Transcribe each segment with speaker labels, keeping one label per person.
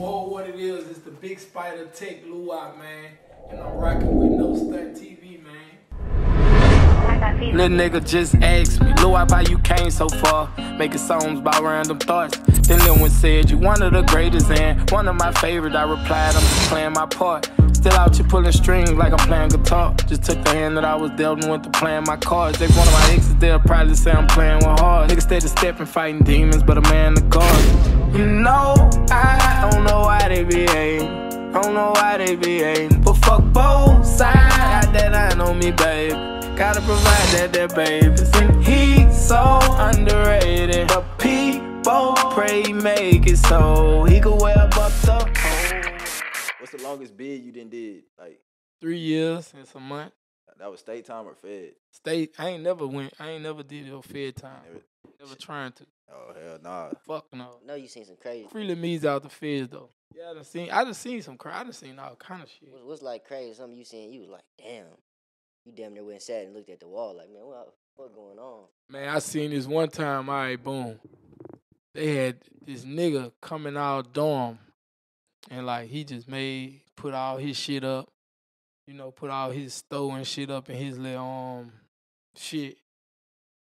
Speaker 1: Whoa, what it is, it's the Big Spider Tech Luau, man. And I'm rocking with No Stunt TV, man. Little nigga just asked me, Luau, how you came so far? Making songs about random thoughts. Then Lil one said, you one of the greatest and one of my favorite. I replied, I'm just playing my part. Still out here pulling strings like I'm playing guitar. Just took the hand that I was dealt and went to playing my cards. If one of my exes, they'll probably say I'm playing with hard. Niggas steady stepping, fighting demons, but a man the guard. You know, I don't know why they be hating. I don't know why they be hating. But fuck both sides, got that line on me, babe. Gotta provide that baby. And he's so underrated. But people pray he make it so he could wear bucked up.
Speaker 2: What's the longest bid you did? Like
Speaker 1: 3 years and some months.
Speaker 2: That was state time or fed?
Speaker 1: State. I ain't never did it on fed time. Never trying to.
Speaker 2: Oh hell nah.
Speaker 1: Fuck no.
Speaker 3: No, you seen some crazy.
Speaker 1: Freely me's out the feds though. Yeah, I done seen some crazy. I done seen all kind of shit.
Speaker 3: What's like crazy? Something you seen? You was like, damn. You damn near went and sat and looked at the wall like, man, what going on?
Speaker 1: Man, I seen this one time. All right, boom. They had this nigga coming out dorm, and like he just put all his shit up. You know, put all his store and shit up in his little shit.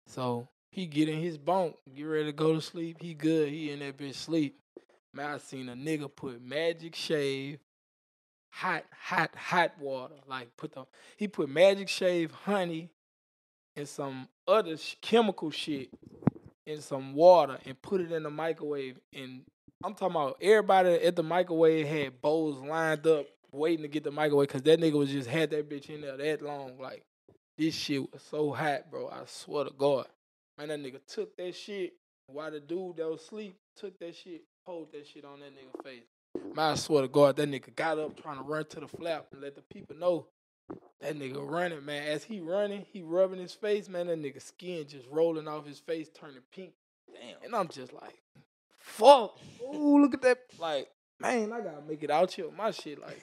Speaker 1: So he get in his bunk, get ready to go to sleep. He good. He in that bitch sleep. Man, I seen a nigga put Magic Shave, hot water. Like he put Magic Shave, honey, and some other chemical shit in some water and put it in the microwave. And I'm talking about everybody at the microwave had bowls lined up waiting to get the microwave because that nigga was just had that bitch in there that long. Like, this shit was so hot, bro. I swear to God. Man, that nigga took that shit while the dude that was asleep took that shit, pulled that shit on that nigga face. Man, I swear to God, that nigga got up trying to run to the flap and let the people know that nigga running, man. As he running, he rubbing his face, man. That nigga skin just rolling off his face, turning pink. Damn. And I'm just like, fuck. Ooh, look at that. Like, man, I gotta make it out here with my shit. Like,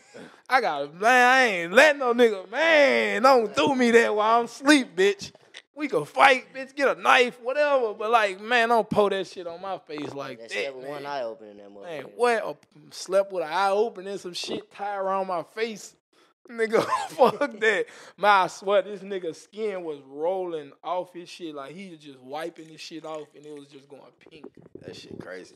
Speaker 1: I ain't letting no nigga, man, don't do me that while I'm asleep, bitch. We can fight, bitch, get a knife, whatever. But, like, man, don't pour that shit on my face like that.
Speaker 3: Slept with one eye open in that motherfucker.
Speaker 1: Man, what? Slept with an eye open and some shit tied around my face. Nigga, fuck that. Man, I swear this nigga's skin was rolling off his shit. Like, he was just wiping his shit off and it was just going pink.
Speaker 2: That shit crazy.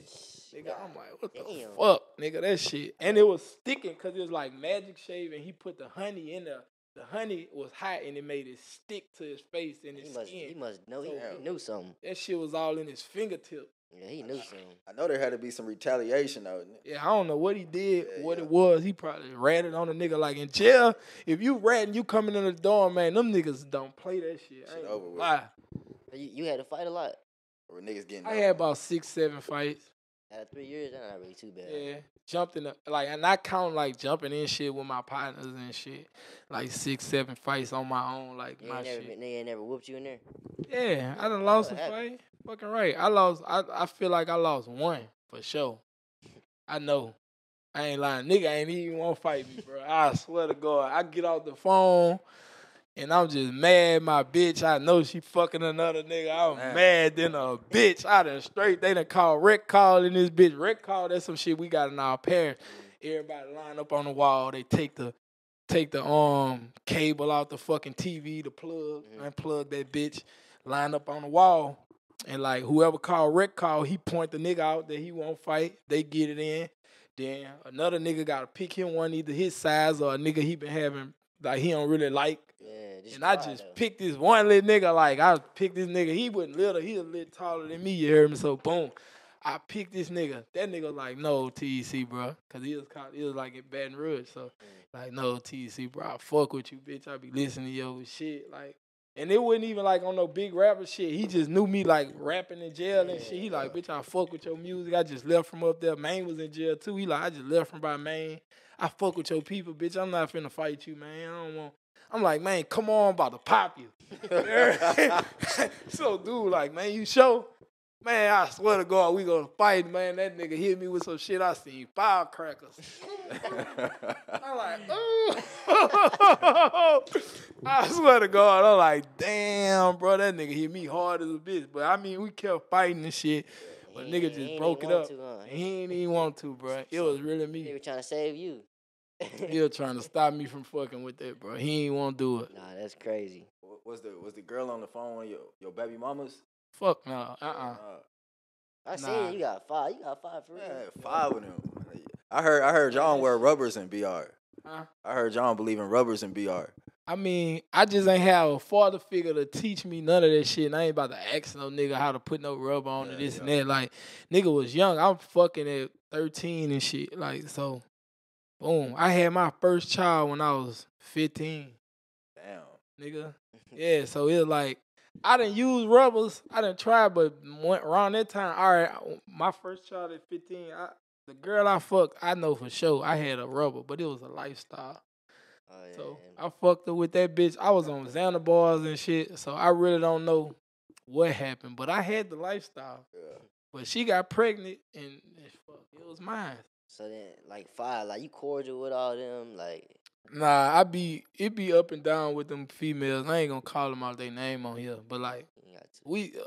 Speaker 1: Nigga, I'm like, what the fuck, nigga, that shit. And it was sticking because it was like Magic Shave and he put the honey in there. The honey was hot and it made it stick to his face and his skin.
Speaker 3: He must know. He knew something.
Speaker 1: That shit was all in his fingertip.
Speaker 3: Yeah, he knew something.
Speaker 2: I know there had to be some retaliation though.
Speaker 1: Yeah, I don't know what he did, it was. He probably ratted on a nigga like in jail. If you ratting, you coming in the dorm, man, them niggas don't play that shit. I ain't
Speaker 2: over with.
Speaker 1: lie.
Speaker 3: You had to fight a lot.
Speaker 2: Or niggas getting
Speaker 1: I had about 6-7 fights.
Speaker 3: Out of 3 years, that's not really too bad.
Speaker 1: Yeah, jumped in and I count like jumping in shit with my partners and shit. Like 6-7 fights on my own, like shit.
Speaker 3: They ain't never whooped you in there?
Speaker 1: Yeah, I done lost a fight. Fucking right. I feel like I lost one for sure. I know. I ain't lying. Nigga ain't even want to fight me, bro. I swear to God. I get off the phone and I'm just mad my bitch. I know she fucking another nigga. I'm mad than a bitch. They done call rec call in this bitch. Rec call, that's some shit we got in our parents. Everybody line up on the wall. They take the cable out the fucking TV, the plug, unplug that bitch, line up on the wall. And, like, whoever called rec call, he point the nigga out that he won't fight. They get it in. Then another nigga got to pick him one, either his size or a nigga he been having, like, he don't really like.
Speaker 3: Yeah,
Speaker 1: and I just picked this one little nigga. Like, I picked this nigga. He wasn't little. He was a little taller than me, you heard me? So, boom. I picked this nigga. That nigga was like, no, TEC, bro. Because he was like in Baton Rouge. So, like, no, TEC, bro. I fuck with you, bitch. I be listening to your shit. Like, and it wasn't even like on no big rapper shit. He just knew me like rapping in jail and shit. He like, bitch, I fuck with your music. I just left from up there. Maine was in jail too. He like, I just left from by Maine. I fuck with your people, bitch. I'm not finna fight you, man. I'm like, man, come on, I'm about to pop you. So, dude, like, man, you sure? Man, I swear to God, we gonna fight, man. That nigga hit me with some shit. I seen firecrackers. I'm like, ooh. I swear to God, I'm like, damn, bro, that nigga hit me hard as a bitch. But I mean, we kept fighting and shit. But
Speaker 3: He
Speaker 1: nigga
Speaker 3: ain't
Speaker 1: just
Speaker 3: even
Speaker 1: broke it
Speaker 3: want
Speaker 1: up.
Speaker 3: to, huh?
Speaker 1: He ain't even want to, bro. It was really me.
Speaker 3: Nigga trying to save you.
Speaker 1: He was trying to stop me from fucking with that, bro. He ain't want to do it.
Speaker 3: Nah, that's crazy.
Speaker 2: Was the girl on the phone one of your baby mamas?
Speaker 1: Fuck no.
Speaker 3: I seen
Speaker 1: Nah.
Speaker 3: it. You got 5. You got 5 for real.
Speaker 2: Yeah, 5 of them. I heard John wear rubbers in BR.
Speaker 1: Huh?
Speaker 2: I heard John believe in rubbers in BR.
Speaker 1: I mean, I just ain't have a father figure to teach me none of that shit. And I ain't about to ask no nigga how to put no rubber on and this and that. Like, nigga was young. I'm fucking at 13 and shit. Like, so, boom. I had my first child when I was 15.
Speaker 2: Damn.
Speaker 1: Nigga. Yeah, so it was like, I didn't use rubbers. I didn't try, but around that time, all right, my first child at 15, the girl I fucked, I know for sure I had a rubber, but it was a lifestyle.
Speaker 3: Oh, yeah,
Speaker 1: So I fucked her with that bitch. I was on Xanax bars and shit, so I really don't know what happened. But I had the lifestyle.
Speaker 2: Yeah.
Speaker 1: But she got pregnant, and it was mine.
Speaker 3: So then, like 5, like you cordial with all them, like.
Speaker 1: Nah, it be up and down with them females. I ain't gonna call them out their name on here, but like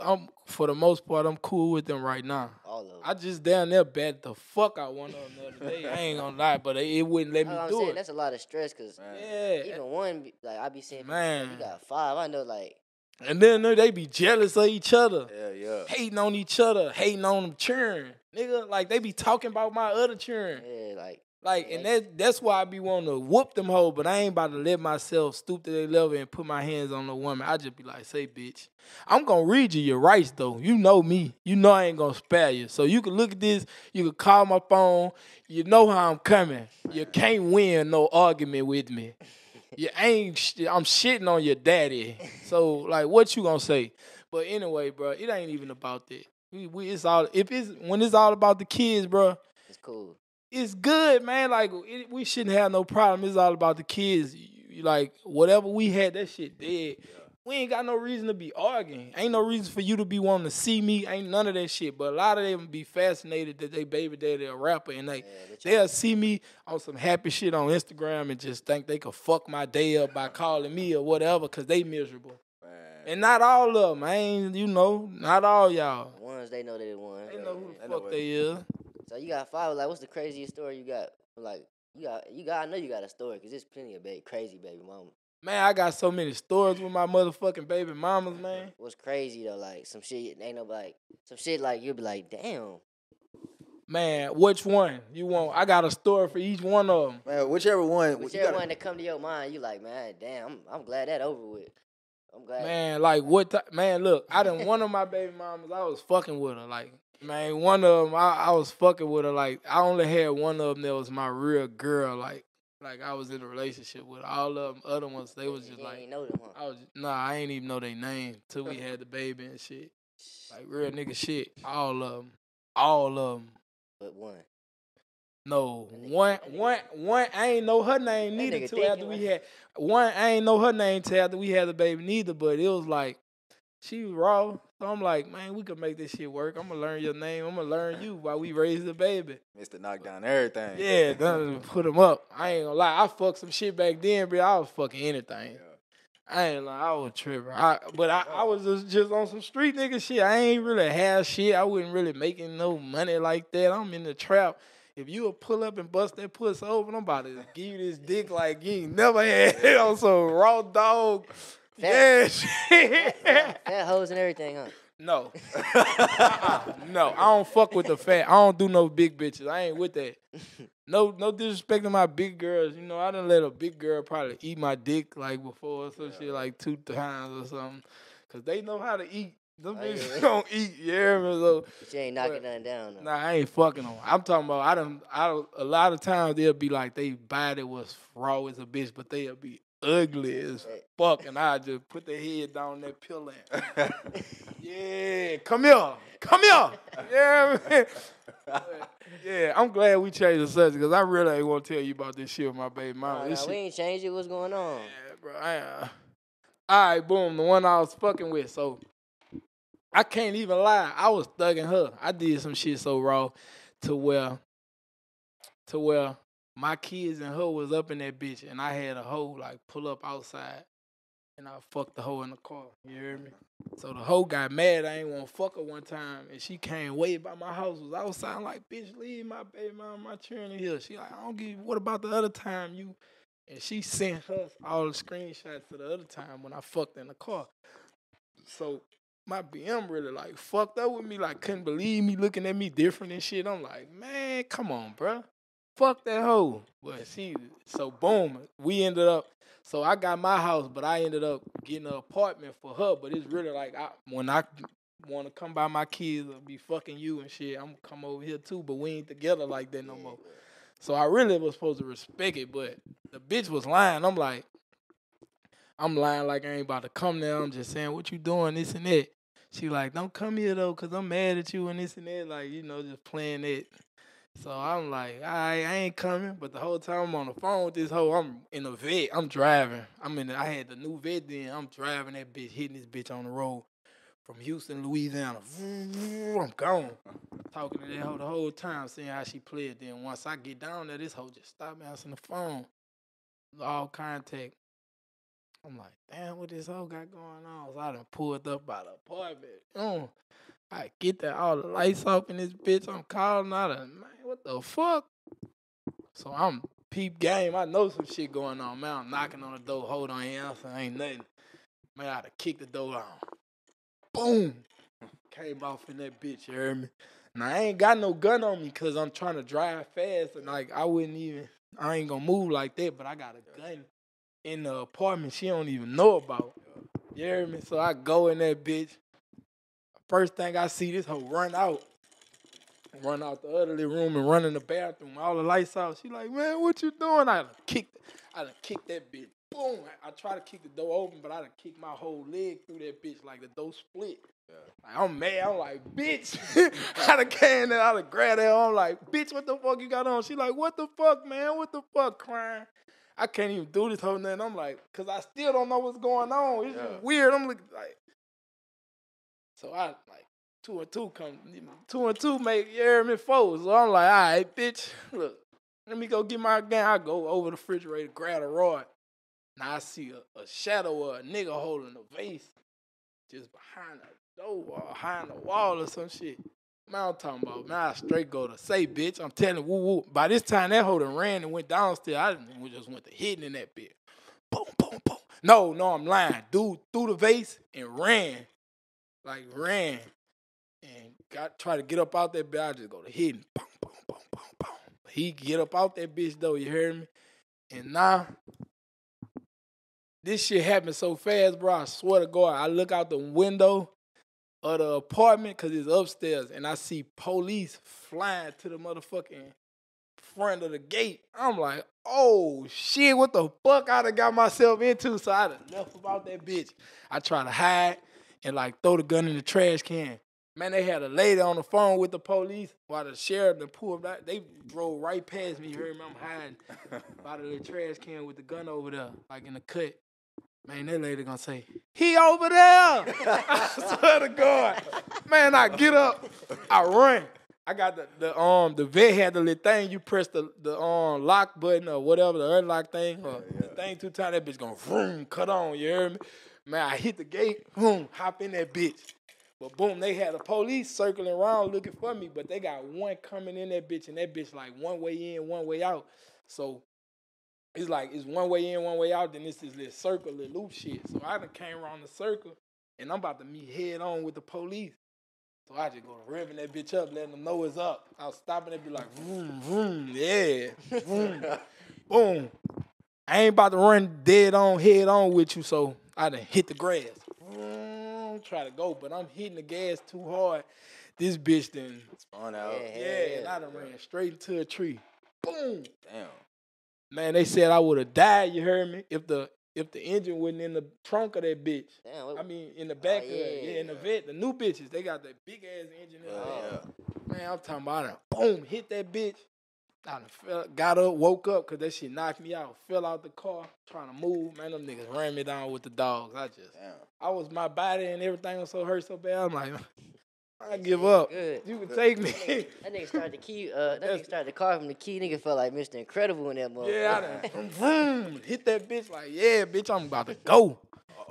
Speaker 1: I'm for the most part, I'm cool with them right now.
Speaker 3: All of them.
Speaker 1: I just down there bat the fuck out one of them the other day. I ain't gonna lie, but it wouldn't let me do it.
Speaker 3: That's a lot of stress, cause even one, like I be saying, man, you got 5. I know, like.
Speaker 1: And then they be jealous of each other.
Speaker 2: Yeah.
Speaker 1: Hating on each other, hating on them children. Nigga, like they be talking about my other children.
Speaker 3: Yeah,
Speaker 1: Like, and that's why I be wanting to whoop them hoes, but I ain't about to let myself stoop to their level and put my hands on the woman. I just be like, say, bitch, I'm going to read you your rights, though. You know me. You know I ain't going to spare you. So you can look at this. You can call my phone. You know how I'm coming. You can't win no argument with me. I'm shitting on your daddy. So, like, what you going to say? But anyway, bro, it ain't even about that. When it's all about the kids, bro.
Speaker 3: It's cool.
Speaker 1: It's good, man. Like, we shouldn't have no problem. It's all about the kids. Like, whatever we had, that shit dead. Yeah. We ain't got no reason to be arguing. Ain't no reason for you to be wanting to see me. Ain't none of that shit. But a lot of them be fascinated that they baby daddy a rapper and they'll see me on some happy shit on Instagram and just think they could fuck my day up by calling me or whatever because they miserable. Man. And not all of them. Not all y'all.
Speaker 3: The ones they know they the ones.
Speaker 1: They know who the fuck they is.
Speaker 3: So you got 5. Like, what's the craziest story you got? Like, you got. I know you got a story because there's plenty of crazy baby mama.
Speaker 1: Man, I got so many stories with my motherfucking baby mamas, man.
Speaker 3: What's crazy though? Like some shit ain't no like some shit like you'll be like, damn.
Speaker 1: Man, which one you want? I got a story for each one of them.
Speaker 2: Man, whichever one
Speaker 3: that come to your mind, you like, man, damn, I'm glad that over with. I'm glad.
Speaker 1: Man, like man, look, one of my baby mamas, I was fucking with her. Like, man, one of them, I was fucking with her. Like, I only had one of them that was my real girl. Like I was in a relationship with her. All of them other ones, they was just like,
Speaker 3: ain't know them, huh?
Speaker 1: I ain't even know their name till we had the baby and shit. Like real nigga shit. All of them.
Speaker 3: But one.
Speaker 1: No, one. I ain't know her name neither till after we had one. I ain't know her name till after we had the baby neither. But it was like she was raw. So I'm like, man, we could make this shit work. I'm gonna learn your name. I'm gonna learn you while we raise the baby.
Speaker 2: Mr. Knock down everything.
Speaker 1: Yeah, put him up. I ain't gonna lie. I fucked some shit back then, bro. I was fucking anything. Yeah. I ain't like I was tripping. I was just on some street nigga shit. I ain't really have shit. I wasn't really making no money like that. I'm in the trap. If you would pull up and bust that pussy open, I'm about to give you this dick like you ain't never had it on some raw dog. Yeah, shit.
Speaker 3: Fat hoes and everything, huh?
Speaker 1: No. No, I don't fuck with the fat. I don't do no big bitches. I ain't with that. No disrespect to my big girls. You know, I done let a big girl probably eat my dick like before or some shit like 2 times or something. Cause they know how to eat. Them bitches don't eat, yeah. So,
Speaker 3: but you ain't knocking nothing down, though.
Speaker 1: Nah, I ain't fucking them. I'm talking about, a lot of times they'll be like, they body was raw as a bitch, but they'll be ugly as fuck, and I just put their head down that pillow. Yeah, come here. Yeah, man. Yeah, I'm glad we changed the subject because I really ain't want to tell you about this shit with my baby mama.
Speaker 3: Nah, we ain't changed it. What's going on?
Speaker 1: Yeah, bro. All right, boom. The one I was fucking with. So I can't even lie. I was thugging her. I did some shit so raw to where my kids and her was up in that bitch, and I had a hoe like pull up outside. and I fucked the hoe in the car. You hear me? So the hoe got mad. I ain't want to fuck her one time, and she came way by my house. Was outside. I'm like, bitch, leave my baby mama, my children in here. She like, I don't give you. What about the other time you? And she sent us all the screenshots of the other time when I fucked in the car. So my BM really like fucked up with me. Like couldn't believe me looking at me different and shit. I'm like, man, come on, bro. Fuck that hoe. But so boom, we ended up. So I got my house, but I ended up getting an apartment for her. But it's really like when I want to come by my kids or be fucking you and shit, I'm gonna come over here too. But we ain't together like that no more. So I really was supposed to respect it, but the bitch was lying. I'm lying like I ain't about to come there. I'm just saying, what you doing, this and that. She like, don't come here, though, because I'm mad at you and this and that. Like, just playing it. So I'm like, all right, I ain't coming. But the whole time I'm on the phone with this hoe, I'm in a vet. I'm driving. I had the new vet then. I'm driving that bitch, hitting this bitch on the road from Houston, Louisiana. I'm gone. Talking to that hoe the whole time, seeing how she played. Then once I get down there, this hoe just stopped answering the phone. All contact. I'm like, damn, what this hoe got going on? So I done pulled up by the apartment. I get that all the lights off in this bitch. I'm calling out of, man, what the fuck? So I'm peep game. I know some shit going on, man. I'm knocking on the door. Hold on, answer. Ain't nothing. Man, I had to kick the door down. Boom. Came off in that bitch, you heard me? Now, I ain't got no gun on me because I'm trying to drive fast. And, like, I ain't going to move like that, but I got a gun in the apartment she don't even know about. You hear me? So I go in that bitch. First thing I see, this hoe run out the other room and run in the bathroom. All the lights out. She like, man, what you doing? I done kicked that bitch. Boom. I try to kick the door open, but I done kicked my whole leg through that bitch like the door split. Yeah. Like, I'm mad. I'm like, bitch. I done came there. I done grabbed her. I'm like, bitch, what the fuck you got on? She like, what the fuck, man? What the fuck, crying? I can't even do this whole thing. I'm like, because I still don't know what's going on. It's just weird. I'm looking like, so I like, 2 and 2 come, 2 and 2 make, you hear me, 4. So I'm like, all right, bitch, look, let me go get my gun. I go over the refrigerator, grab a rod. Now I see a shadow of a nigga holding a vase just behind the door or behind the wall or some shit. Man, I'm talking about, man, I straight go to say, bitch, I'm telling you, woo, woo. By this time, that hoe done ran and went downstairs. I just went to hitting in that bitch. Boom, boom, boom. No, I'm lying. Dude threw the vase and ran. Like, ran. And try to get up out that bitch. I just go to hitting. Boom, boom, boom, boom, boom. He get up out that bitch, though, you heard me? And now, this shit happened so fast, bro. I swear to God, I look out the window of the apartment because it's upstairs, and I see police flying to the motherfucking front of the gate. I'm like, oh, shit, what the fuck I done got myself into? So I done left about that bitch. I try to hide and, like, throw the gun in the trash can. Man, they had a lady on the phone with the police while the sheriff and pulled out. They drove right past me. You heard me? I'm hiding by the trash can with the gun over there, like in the cut. Man, that lady gonna say, he over there. I swear to God. Man, I get up, I run. I got the vet had the little thing, you press the lock button or whatever, the unlock thing, or the thing 2 times, that bitch gonna vroom, cut on, you heard me? Man, I hit the gate, boom, hop in that bitch. But boom, they had the police circling around looking for me, but they got one coming in that bitch, and that bitch like one way in, one way out. So it's like, it's one way in, one way out, then it's this little circle, little loop shit. So I done came around the circle, and I'm about to meet head on with the police. So I just go revving that bitch up, letting them know it's up. I was stopping it, be like, vroom, vroom, yeah, vroom, boom. I ain't about to run dead on, head on with you, so I done hit the grass. Vroom, try to go, but I'm hitting the gas too hard. This bitch done
Speaker 2: spawn out.
Speaker 1: Yeah, and I done ran straight into a tree. Boom.
Speaker 2: Damn.
Speaker 1: Man, they said I would have died, you heard me, if the engine wasn't in the trunk of that bitch.
Speaker 3: Damn,
Speaker 1: I mean, in the back of it. In the vet. The new bitches, they got that big-ass engine in there. Man, I'm talking about it. Boom, hit that bitch. I done got up, woke up, because that shit knocked me out. Fell out the car, trying to move. Man, them niggas ran me down with the dogs. My body and everything was so hurt so bad. I'm like, I give up.
Speaker 3: Good.
Speaker 1: You can take me.
Speaker 3: That nigga started the key. That nigga started the car from the key. Nigga felt like Mr. Incredible in that motherfucker.
Speaker 1: Yeah, I done hit that bitch like, yeah, bitch, I'm about to go.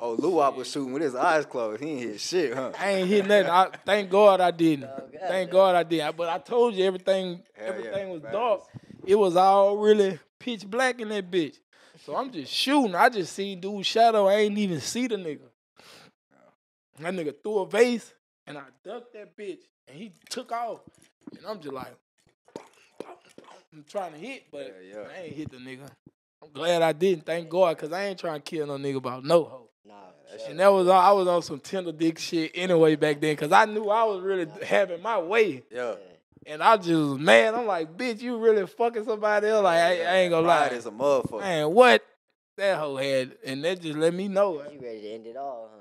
Speaker 2: Oh, Luwop was shooting with his eyes closed. He ain't hit shit, huh?
Speaker 1: I ain't hit nothing. Thank God I didn't.
Speaker 3: Oh, God,
Speaker 1: Thank
Speaker 3: no.
Speaker 1: God I did. But I told you everything
Speaker 2: Hell yeah,
Speaker 1: was
Speaker 2: facts.
Speaker 1: dark. It was all really pitch black in that bitch. So I'm just shooting. I just seen dude's shadow. I ain't even see the nigga. That nigga threw a vase, and I ducked that bitch, and he took off. And I'm just like, I'm trying to hit, but
Speaker 2: Yeah.
Speaker 1: I ain't hit the nigga. I'm glad I didn't, thank God, because I ain't trying to kill no nigga about no hoe.
Speaker 3: Nah,
Speaker 2: that
Speaker 3: for
Speaker 1: And
Speaker 3: sure.
Speaker 1: that was I was on some tender dick shit anyway back then, because I knew I was really having my way.
Speaker 2: Yeah.
Speaker 1: And I just was mad. I'm like, bitch, you really fucking somebody else? Like, I ain't gonna
Speaker 2: Pride
Speaker 1: lie.
Speaker 2: is a motherfucker.
Speaker 1: Man, what that hoe had, and that just let me know.
Speaker 3: You ready to end it all, huh?